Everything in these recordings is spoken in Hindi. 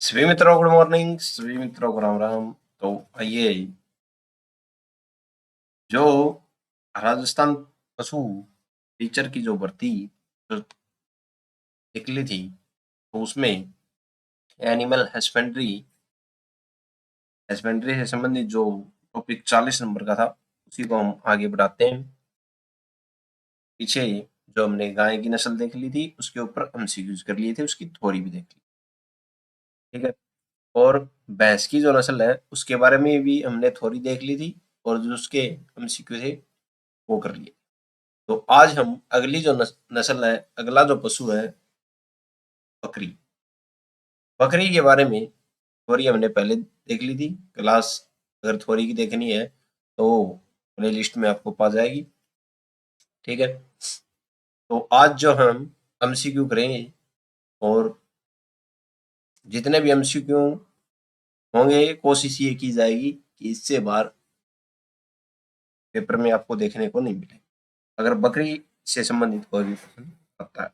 सभी मित्रों गुड मॉर्निंग, सभी मित्रों को राम राम। तो आइए, जो राजस्थान पशु टीचर की जो भर्ती निकली थी, तो उसमें एनिमल हस्बेंड्री से संबंधित जो टॉपिक 40 नंबर का था, उसी को हम आगे बढ़ाते हैं। पीछे जो हमने गाय की नस्ल देख ली थी, उसके ऊपर एमसीक्यूज कर लिए थे, उसकी थ्योरी भी देख ली, ठीक है। और भैंस की जो नस्ल है, उसके बारे में भी हमने थ्योरी देख ली थी, और जो उसके एमसीक्यू थे वो कर लिए। तो आज हम अगली जो नस्ल है, अगला जो पशु है, बकरी। बकरी के बारे में थ्योरी हमने पहले देख ली थी क्लास। अगर थ्योरी की देखनी है तो प्ले लिस्ट में आपको पा जाएगी, ठीक है। तो आज जो हम एमसीक्यू करेंगे, और जितने भी एमसीक्यू होंगे, कोशिश ये की जाएगी कि इससे बाहर पेपर में आपको देखने को नहीं मिले, अगर बकरी से संबंधित कोई भी प्रश्न आता है।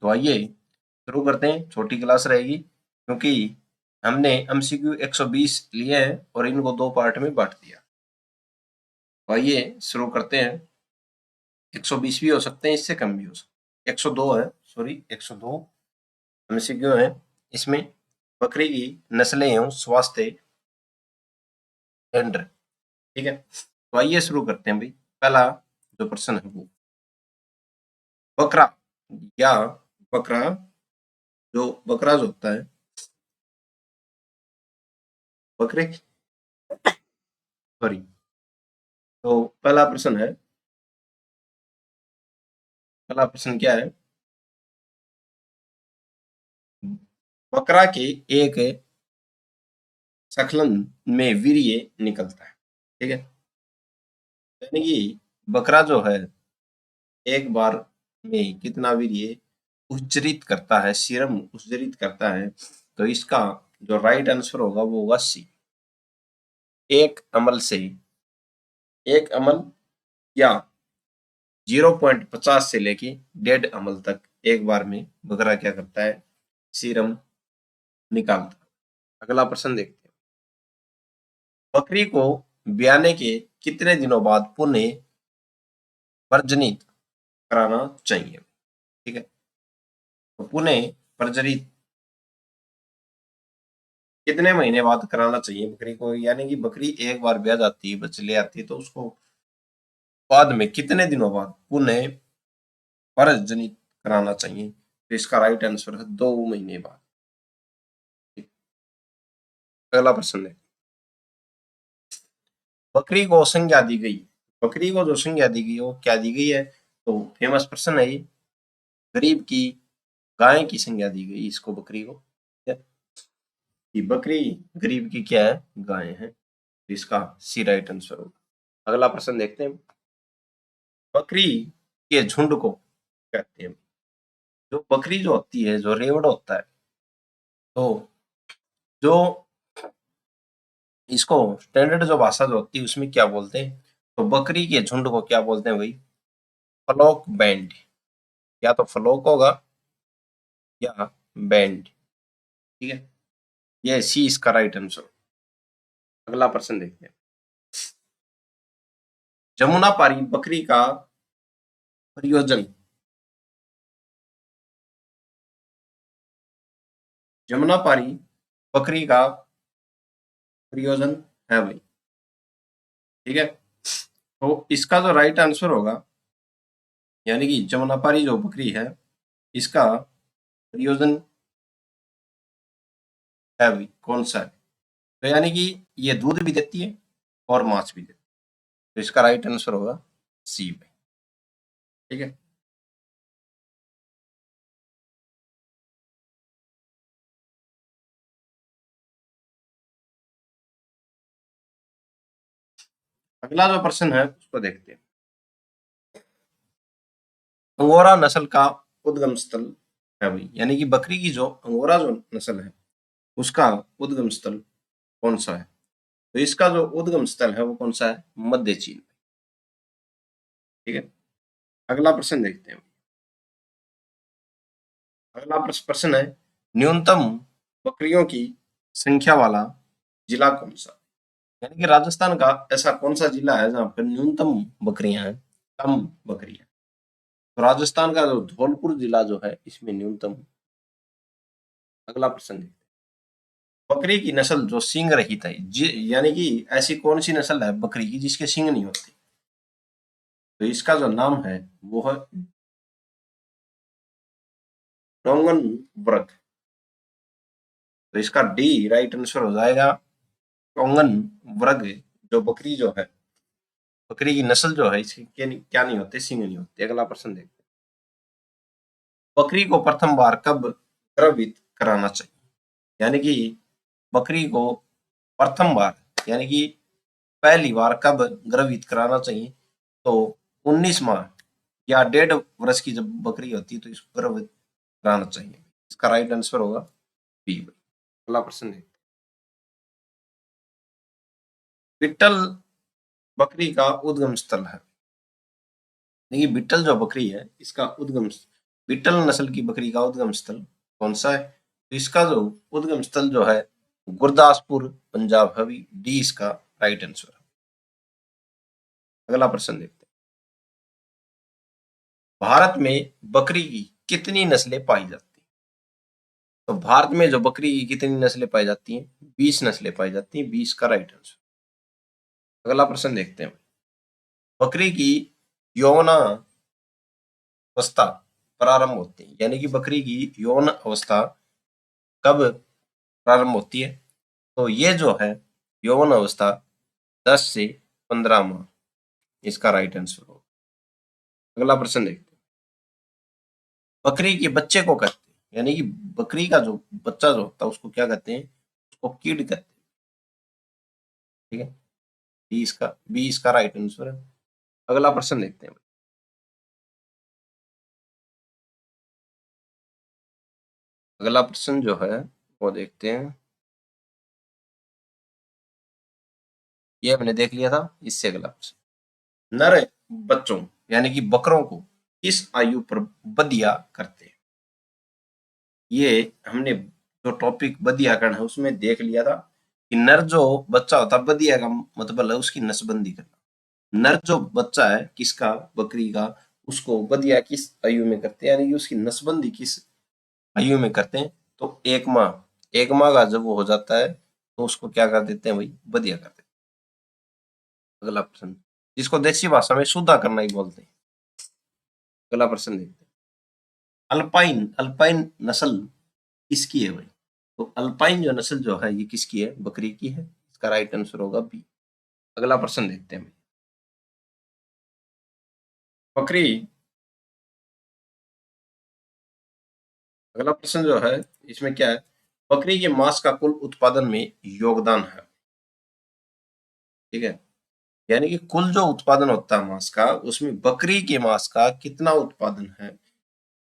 तो आइए शुरू करते हैं। छोटी क्लास रहेगी, क्योंकि हमने एमसीक्यू 120 लिए हैं और इनको 2 पार्ट में बांट दिया। तो आइए शुरू करते हैं। 120 भी हो सकते हैं, इससे कम भी हो सकते हैं। 102 है, सॉरी 102 एमसीक्यू है। इसमें बकरी की नस्लें एवं स्वास्थ्य केंद्र, ठीक है। तो आइए शुरू करते हैं भाई। पहला जो प्रश्न है वो बकरा या बकरा बकरा जो होता है, बकरे, सॉरी। तो पहला प्रश्न क्या है? बकरा के एक स्खलन में वीर्य निकलता है, ठीक है। यानी कि बकरा जो है, एक बार में कितना वीर्य उच्चरित करता है, सीरम उच्चरित करता है। तो इसका जो राइट आंसर होगा वो होगा सी। एक अमल से, एक अमल या 0.50 से लेके 1.5 अमल तक एक बार में बकरा क्या करता है? सीरम निकालता है। अगला प्रश्न देखते हैं। बकरी को ब्याने के कितने दिनों बाद पुनः प्रजनित कराना चाहिए, ठीक है। तो पुनः प्रजनित कितने महीने बाद कराना चाहिए बकरी को? यानी कि बकरी एक बार ब्याह जाती है, बच्चे ले आती है, तो उसको बाद में कितने दिनों बाद पुनः प्रजनित कराना चाहिए? तो इसका राइट आंसर है 2 महीने बाद। अगला प्रश्न है। बकरी को संज्ञा दी गई, बकरी को जो संज्ञा दी गई वो क्या दी गई है? तो फेमस प्रश्न है ये। गरीब की गाय की संज्ञा दी गई इसको, बकरी को, कि बकरी गरीब की क्या है? गाय है। तो इसका सी राइट आंसर होगा। अगला प्रश्न देखते हैं। बकरी के झुंड को कहते हैं? जो बकरी जो होती है, जो रेवड़ होता है, तो जो इसको स्टैंडर्ड जो भाषा जो होती है उसमें क्या बोलते हैं? तो बकरी के झुंड को क्या बोलते हैं भाई? Flock band. या तो फ्लॉक होगा या बैंड, ठीक है। ये सी इसका राइट आंसर। अगला प्रश्न देखते हैं। जमुना पारी बकरी का प्रयोजन, जमुना पारी बकरी का प्रयोजन है भाई, ठीक है। तो इसका जो राइट आंसर होगा, यानी कि जमुनापारी जो बकरी है, इसका प्रयोजन है भाई कौन सा है? तो यानी कि ये दूध भी देती है और मांस भी देती है। तो इसका राइट आंसर होगा सी भाई, ठीक है। अगला जो प्रश्न है उसको देखते हैं। अंगोरा नस्ल का उद्गम स्थल है भाई, यानी कि बकरी की जो अंगोरा जो नस्ल है, उसका उद्गम स्थल कौन सा है? तो इसका जो उद्गम स्थल है वो कौन सा है? मध्य चीन, ठीक है। अगला प्रश्न देखते हैं। अगला प्रश्न है, न्यूनतम बकरियों की संख्या वाला जिला कौन सा? यानी कि राजस्थान का ऐसा कौन सा जिला है जहां पर न्यूनतम बकरियां हैं, कम बकरियां? तो राजस्थान का जो धौलपुर जिला जो है इसमें न्यूनतम। अगला प्रश्न देखते हैं। बकरी की नस्ल जो सींग रहित है, यानी कि ऐसी कौन सी नस्ल है बकरी की जिसके सींग नहीं होते? तो इसका जो नाम है वो है डोंगन वर्ग। तो इसका डी राइट आंसर हो जाएगा। डोंगन वर्ग जो बकरी जो है, बकरी की नस्ल जो है इसके क्या नहीं होते, सींग नहीं होते। अगला प्रश्न देखते हैं। बकरी को प्रथम बार कब गर्भित कराना चाहिए? यानी कि बकरी को प्रथम बार यानी कि पहली बार कब गर्भित कराना चाहिए? तो 19 माह या 1.5 वर्ष की जब बकरी होती है तो इसको गर्भित कराना चाहिए। इसका राइट आंसर होगा बी। अगला प्रश्न है, बिट्टल बकरी का उद्गम स्थल है। देखिए बिट्टल जो बकरी है इसका उद्गम, बिट्टल नस्ल की बकरी का उद्गम स्थल कौन सा है? तो इसका जो उद्गम स्थल जो है गुरदासपुर पंजाब है। डी इसका राइट आंसर है। अगला प्रश्न देखते हैं। भारत में बकरी की कितनी नस्लें पाई जाती हैं? तो भारत में जो बकरी की कितनी नस्लें पाई जाती हैं? 20 नस्लें पाई जाती हैं। 20 का राइट आंसर। अगला प्रश्न देखते हैं। बकरी की यौन अवस्था प्रारंभ होती है, यानी कि बकरी की यौन अवस्था कब प्रारंभ होती है? तो ये जो है यौवन अवस्था 10 से 15 माह, इसका राइट आंसर होगा। अगला प्रश्न देखते हैं। बकरी के बच्चे को कहते हैं, यानी कि बकरी का जो बच्चा जो होता है उसको क्या कहते हैं? उसको कीड कहते हैं। ठीक है, बी इसका राइट आंसर है। अगला प्रश्न देखते हैं। अगला प्रश्न जो है वो देखते हैं। ये हमने देख लिया था, इससे अगला प्रश्न, नर बच्चों यानी कि बकरों को किस आयु पर बदिया करते हैं? ये हमने जो टॉपिक बदियाकरण है उसमें देख लिया था कि नर जो बच्चा होता है, बदिया का मतलब है उसकी नसबंदी करना। नर जो बच्चा है किसका, बकरी का, उसको बदिया किस आयु में करते हैं, यानी कि उसकी नसबंदी किस आयु में करते हैं? तो 1 माह, 1 माह का जब वो हो जाता है तो उसको क्या कर देते हैं भाई, बदिया कर देते हैं। अगला प्रश्न, जिसको देसी भाषा में शुद्धा करना ही बोलते हैं। अगला प्रश्न देखते हैं। अल्पाइन अल्पाइन नस्ल किसकी है भाई? तो अल्पाइन जो नस्ल जो है ये किसकी है? बकरी की है। इसका राइट आंसर होगा बी। अगला प्रश्न देखते हैं। बकरी, अगला प्रश्न जो है इसमें क्या है? बकरी के मांस का कुल उत्पादन में योगदान है। ठीक है, यानी कि कुल जो उत्पादन होता है मांस का, उसमें बकरी के मांस का कितना उत्पादन है,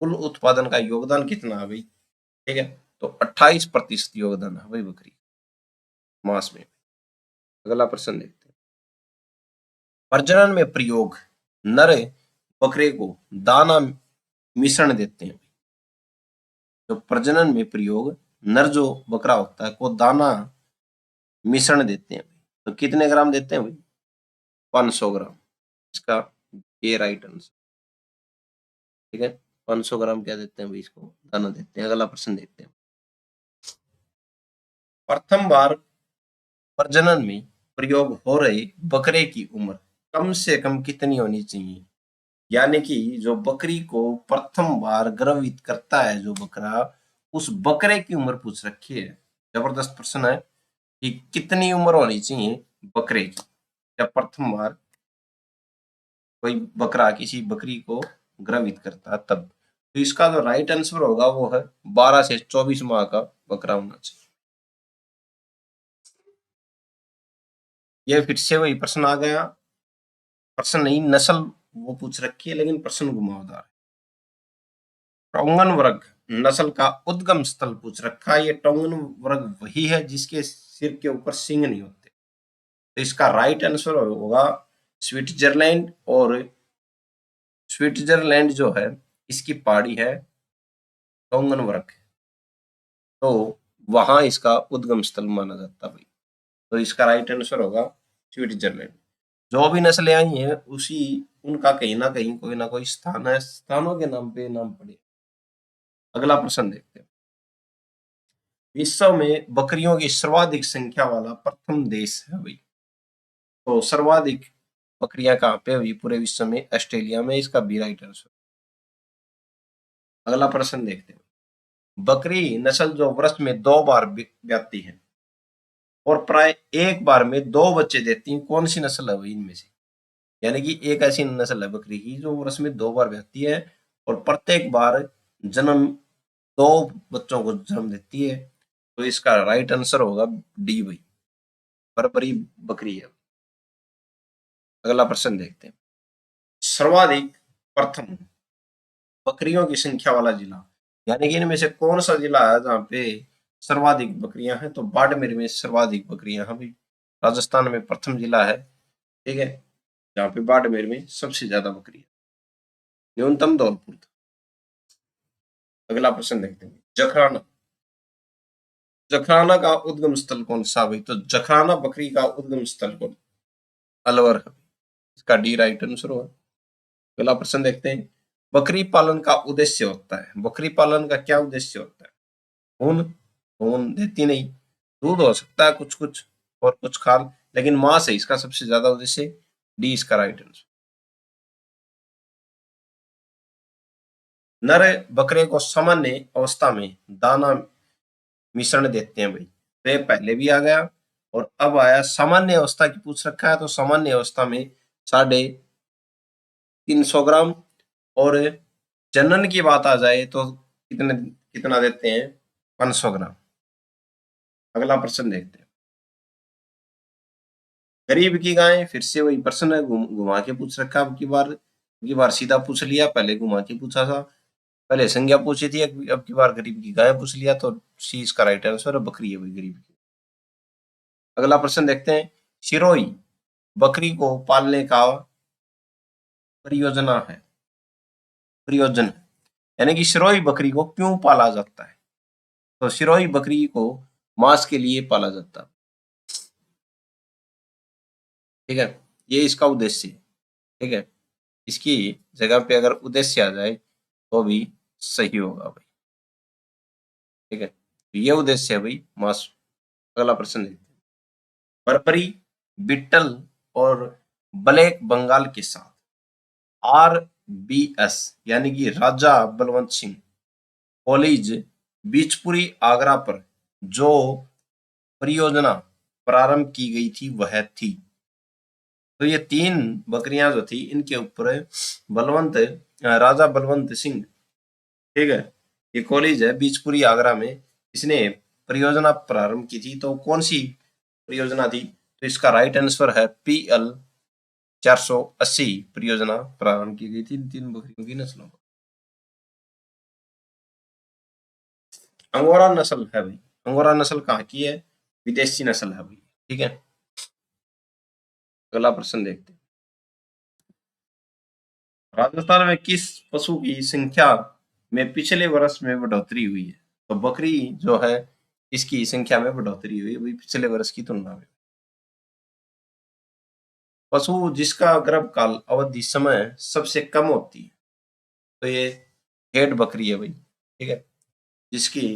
कुल उत्पादन का योगदान कितना है भाई? ठीक है, तो 28% योगदान है भाई बकरी मांस में। अगला प्रश्न देखते हैं। प्रजनन में प्रयोग, नर बकरे को दाना मिश्रण देते हैं। तो प्रजनन में प्रयोग नर जो बकरा होता है को दाना मिश्रण देते हैं। तो कितने ग्राम देते हैं भाई? 500 ग्राम। इसका ये राइट आंसर। ठीक है, 500 ग्राम क्या देते हैं भाई, इसको दाना देते हैं। अगला प्रश्न देखते हैं। प्रथम बार प्रजनन में प्रयोग हो रहे बकरे की उम्र कम से कम कितनी होनी चाहिए? यानी कि जो बकरी को प्रथम बार गर्भित करता है जो बकरा, उस बकरे की उम्र पूछ रखी है। जबरदस्त प्रश्न है कि कितनी उम्र होनी चाहिए बकरे की जब प्रथम बार कोई बकरा किसी बकरी को गर्भित करता है तब। तो इसका जो राइट आंसर होगा वो है 12 से 24 माह का बकरा होना चाहिए। ये फिर से वही प्रश्न आ गया, प्रश्न नहीं नस्ल वो पूछ रखी है लेकिन प्रश्न घुमावदार है। टोंगन वर्ग नस्ल का उद्गम स्थल पूछ रखा है। ये टोंगन वर्ग वही है जिसके सिर के ऊपर सींग नहीं होते। तो इसका राइट आंसर होगा स्विट्जरलैंड। और स्विट्जरलैंड जो है इसकी पहाड़ी है टोंगन वर्ग। तो वहां इसका उद्गम स्थल माना जाता है भाई। तो इसका राइट आंसर होगा स्विट्जरलैंड। जो भी नस्लें आई हैं उसी उनका कहीं ना कहीं कोई ना कोई स्थान है, स्थानों के नाम पे नाम पड़े। अगला प्रश्न देखते हैं। विश्व में बकरियों की सर्वाधिक संख्या वाला प्रथम देश है भाई। तो सर्वाधिक बकरियां कहाँ पे हुई पूरे विश्व में? ऑस्ट्रेलिया में। इसका बी राइट आंसर। अगला प्रश्न देखते हैं। बकरी नस्ल जो वर्ष में 2 बार ब्याती है और प्राय एक बार में 2 बच्चे देती है, कौन सी नस्ल है भाई इनमें से? यानी कि एक ऐसी नस्ल है बकरी की जो वर्ष में 2 बार ब्याती है और प्रत्येक बार जन्म 2 बच्चों को जन्म देती है। तो इसका राइट आंसर होगा डी भाई, बर्बरी बकरी है। अगला प्रश्न देखते हैं। सर्वाधिक प्रथम बकरियों की संख्या वाला जिला, यानी कि इनमें से कौन सा जिला है जहाँ पे सर्वाधिक बकरियां हैं? तो बाड़मेर में सर्वाधिक बकरियां हैं भाई। राजस्थान में प्रथम जिला है, ठीक है, जहाँ पे बाड़मेर में सबसे ज्यादा बकरी है, न्यूनतम धौलपुर था। अगला प्रश्न देखते हैं। जखराना, जखराना का उद्गम स्थल कौन सा भाई? तो जखराना बकरी का उद्गम स्थल कौन? अलवर है। इसका डी राइट आंसर होगा। अगला प्रश्न देखते हैं। बकरी पालन का उद्देश्य होता है, बकरी पालन का क्या उद्देश्य होता है? ऊन, ऊन देती नहीं, दूध हो सकता है कुछ कुछ और कुछ खाल, लेकिन मांस है इसका सबसे ज्यादा उद्देश्य। डी इसका राइट आंसर। नर बकरे को सामान्य अवस्था में दाना मिश्रण देते हैं भाई। तो ये पहले भी आ गया और अब आया सामान्य अवस्था की पूछ रखा है। तो सामान्य अवस्था में 350 ग्राम, और जनन की बात आ जाए तो कितने कितना देते हैं? 500 ग्राम। अगला प्रश्न देखते हैं। गरीब की गाय, फिर से वही प्रश्न है, घुमा के पूछ रखा अब की बार सीधा पूछ लिया, पहले घुमा के पूछा था। पहले संज्ञा पूछी थी, अब की बार गरीब की गाय पूछ लिया। तो सी इसका राइट आंसर है, बकरी है भाई गरीब की। अगला प्रश्न देखते हैं। सिरोही बकरी को पालने का परियोजना है, प्रयोजन, यानी कि सिरोही बकरी को क्यों पाला जाता है? तो सिरोही बकरी को मांस के लिए पाला जाता है, ठीक है, ये इसका उद्देश्य है, ठीक है। इसकी जगह पे अगर उद्देश्य आ जाए तो भी सही होगा भाई, ठीक है। तो ये उद्देश्य है भाई मांस। अगला प्रश्न देखते हैं। बर्बरी, बिट्टल और ब्लैक बंगाल के साथ RBS, यानी कि राजा बलवंत सिंह कॉलेज, बीचपुरी आगरा पर जो परियोजना प्रारंभ की गई थी वह थी। तो ये 3 बकरियां जो थी इनके ऊपर बलवंत राजा बलवंत सिंह, ठीक है, ये कॉलेज है बीचपुरी आगरा में, इसने परियोजना प्रारंभ की थी। तो कौन सी परियोजना थी? तो इसका राइट आंसर है PL 480 परियोजना प्रारंभ की गई थी 3 बकरियों की नस्लों पर। अंगोरा नस्ल है भाई, अंगोरा नस्ल कहाँ की है? विदेशी नस्ल है भाई, ठीक है। अगला प्रश्न देखते हैं। राजस्थान में किस पशु की संख्या में पिछले वर्ष में बढ़ोतरी हुई है? तो बकरी जो है इसकी संख्या में बढ़ोतरी हुई है पिछले वर्ष की तुलना में। पशु जिसका गर्भकाल अवधि समय सबसे कम होती है, तो ये हेड बकरी है भाई, ठीक है, जिसकी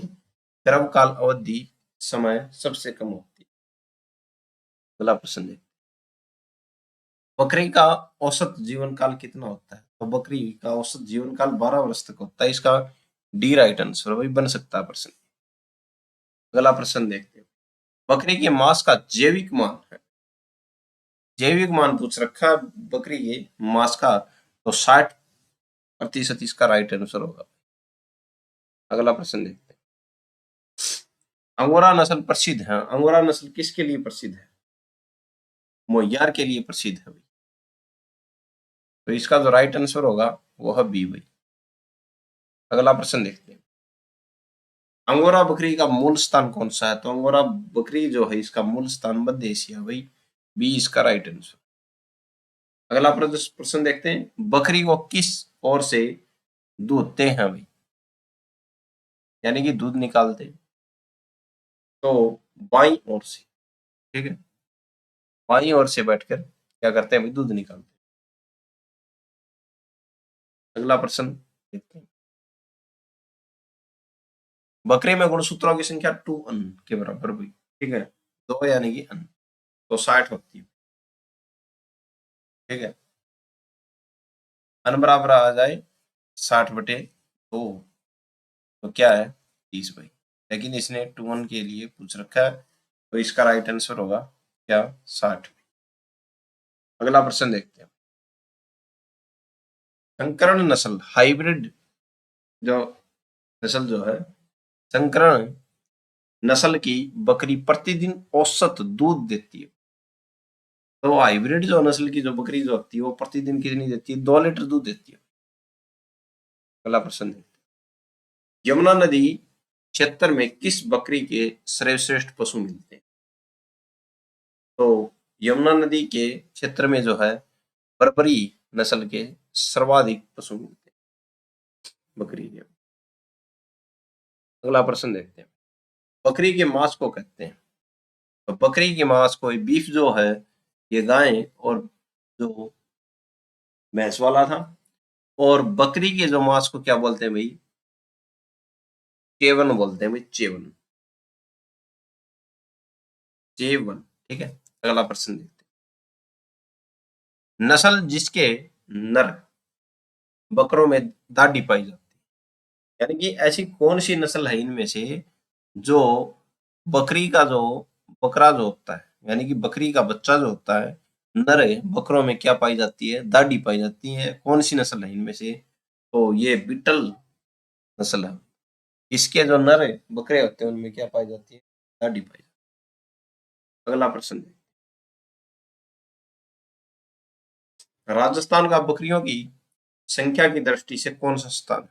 गर्भकाल अवधि समय सबसे कम होती है। अगला प्रश्न देखते हैं। बकरी का औसत जीवन काल कितना होता है? तो बकरी का औसत जीवन काल 12 वर्ष तक होता है। इसका डी राइट आंसर भाई बन सकता है प्रश्न। अगला प्रश्न देखते हैं। बकरी के मांस का जैविक मान है, जैविक मान पूछ रखा है बकरी के मांस का, तो 60% इसका राइट आंसर होगा। अगला प्रश्न देखते हैं। अंगोरा नस्ल प्रसिद्ध है, अंगोरा नस्ल किसके लिए प्रसिद्ध है? मोह्यार के लिए प्रसिद्ध है भाई। तो इसका जो राइट आंसर होगा वो है बी भाई। अगला प्रश्न देखते हैं। अंगोरा बकरी का मूल स्थान कौन सा है? तो अंगोरा बकरी जो है इसका मूल स्थान मध्य एशिया भाई, बी इसका राइट आंसर। अगला प्रश्न देखते हैं। बकरी को किस ओर से दूधते हैं भाई, यानी कि दूध निकालते हैं? तो बाईं ओर से, ठीक है, बाईं ओर से बैठकर क्या करते हैं भाई, दूध निकालते हैं। अगला प्रश्न देखते हैं। बकरे में गुणसूत्रों की संख्या 2n के बराबर हुई, ठीक है, 2 यानी कि n, तो 60 होती है, ठीक है। n बराबर आ जाए 60/2, तो क्या है 30 भाई, लेकिन इसने 2n के लिए पूछ रखा है, तो इसका राइट आंसर होगा क्या 60। अगला प्रश्न देखते हैं। संकरण नस्ल, हाइब्रिड जो नस्ल जो है, संकरण नस्ल की बकरी प्रतिदिन औसत दूध देती है। तो हाइब्रिड जो नस्ल की जो बकरी जो होती है वो प्रतिदिन कितनी देती है, 2 लीटर दूध देती है। अगला प्रश्न देखते हैं। यमुना नदी क्षेत्र में किस बकरी के सर्वश्रेष्ठ पशु मिलते हैं? तो यमुना नदी के क्षेत्र में जो है बर्बरी नस्ल के सर्वाधिक पशु मिलते हैं बकरी के। अगला प्रश्न देखते हैं। बकरी के मांस को कहते हैं, तो बकरी के मांस को बीफ जो है ये गाय और जो भैंस वाला था, और बकरी के जो मांस को क्या बोलते हैं भाई, चेवन बोलते हैं भाई, चेवन, चेवन, ठीक है। अगला प्रश्न देखते हैं। नस्ल जिसके नर बकरों में दाढ़ी पाई जाती है, यानी कि ऐसी कौन सी नस्ल है इनमें से जो बकरी का जो बकरा जो होता है, यानी कि बकरी का बच्चा जो होता है, नर बकरों में क्या पाई जाती है, दाढ़ी पाई जाती है, कौन सी नस्ल है इनमें से? तो ये बीटल नस्ल है। इसके जो नर बकरे होते हैं उनमें क्या पाई जाती है, दाढ़ी पाई जाती है। अगला प्रश्न, राजस्थान का बकरियों की संख्या की दृष्टि से कौन सा स्थान है?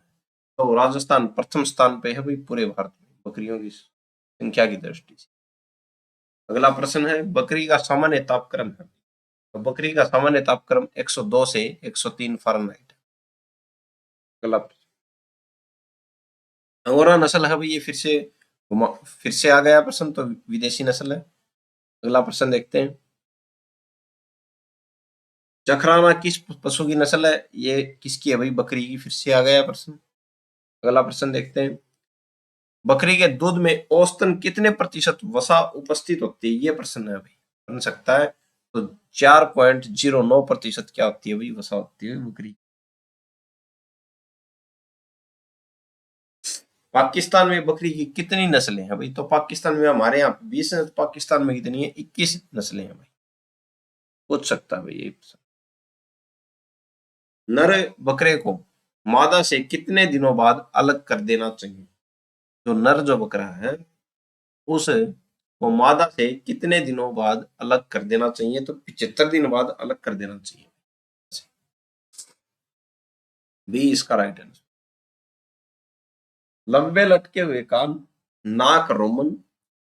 तो राजस्थान प्रथम स्थान पे है भाई पूरे भारत में बकरियों की संख्या की दृष्टि से। अगला प्रश्न है, बकरी का सामान्य तापक्रम है, तो बकरी का सामान्य तापक्रम 102 से 103 फ़ारेनहाइट है। अगला अंगोरा नस्ल है भाई, ये फिर से आ गया प्रश्न, तो विदेशी नस्ल है। अगला प्रश्न देखते हैं। जखराना किस पशु की नस्ल है? ये किसकी है भाई, बकरी की, फिर से आ गया प्रश्न। अगला प्रश्न देखते हैं। बकरी के दूध में औसतन कितने प्रतिशत वसा उपस्थित होती है? ये प्रश्न है भाई, बन सकता है। तो 4.09% क्या होती है भाई, वसा होती है बकरी। पाकिस्तान में बकरी की कितनी नस्लें हैं भाई? तो पाकिस्तान में हमारे यहाँ 20 है, तो पाकिस्तान में कितनी है, 21 नस्लें हैं भाई, पूछ सकता है भाई ये प्रश्न। नर बकरे को मादा से कितने दिनों बाद अलग कर देना चाहिए? जो नर जो बकरा है उस को मादा से कितने दिनों बाद अलग कर देना चाहिए? तो 75 दिन बाद अलग कर देना चाहिए। बी इसका राइट आंसर। लंबे लटके हुए कान, नाक रोमन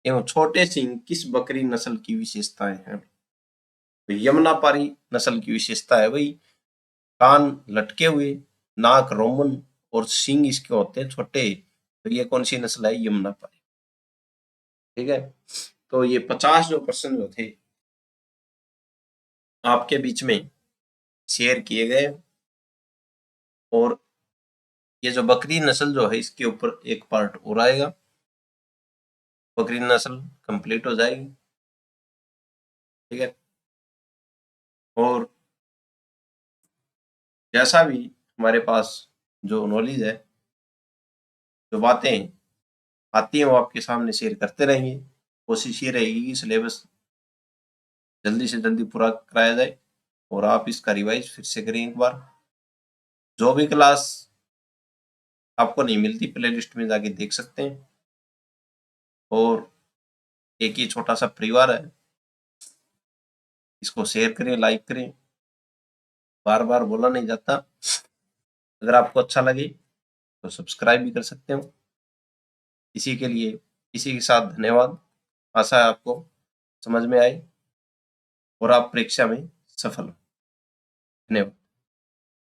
एवं छोटे सींग किस बकरी नस्ल की विशेषताएं हैं? तो यमुनापारी नस्ल की विशेषता है भाई, कान लटके हुए, नाक रोमन और सींग इसके होते हैं छोटे। तो ये कौन सी नस्ल है, यमुनापारी, ठीक है। तो ये 50 जो प्रश्न जो थे आपके बीच में शेयर किए गए, और ये जो बकरी नस्ल जो है इसके ऊपर एक पार्ट और आएगा, बकरी नस्ल कंप्लीट हो जाएगी, ठीक है। और जैसा भी हमारे पास जो नॉलेज है, जो बातें आती हैं, वो आपके सामने शेयर करते रहेंगे। कोशिश ये रहेगी कि सिलेबस जल्दी से जल्दी पूरा कराया जाए, और आप इसका रिवाइज फिर से करें एक बार। जो भी क्लास आपको नहीं मिलती प्लेलिस्ट में जाके देख सकते हैं। और एक ही छोटा सा परिवार है, इसको शेयर करें, लाइक करें, बार बार बोला नहीं जाता। अगर आपको अच्छा लगे तो सब्सक्राइब भी कर सकते हो। इसी के लिए इसी के साथ धन्यवाद। आशा है आपको समझ में आए और आप परीक्षा में सफल हो। धन्यवाद।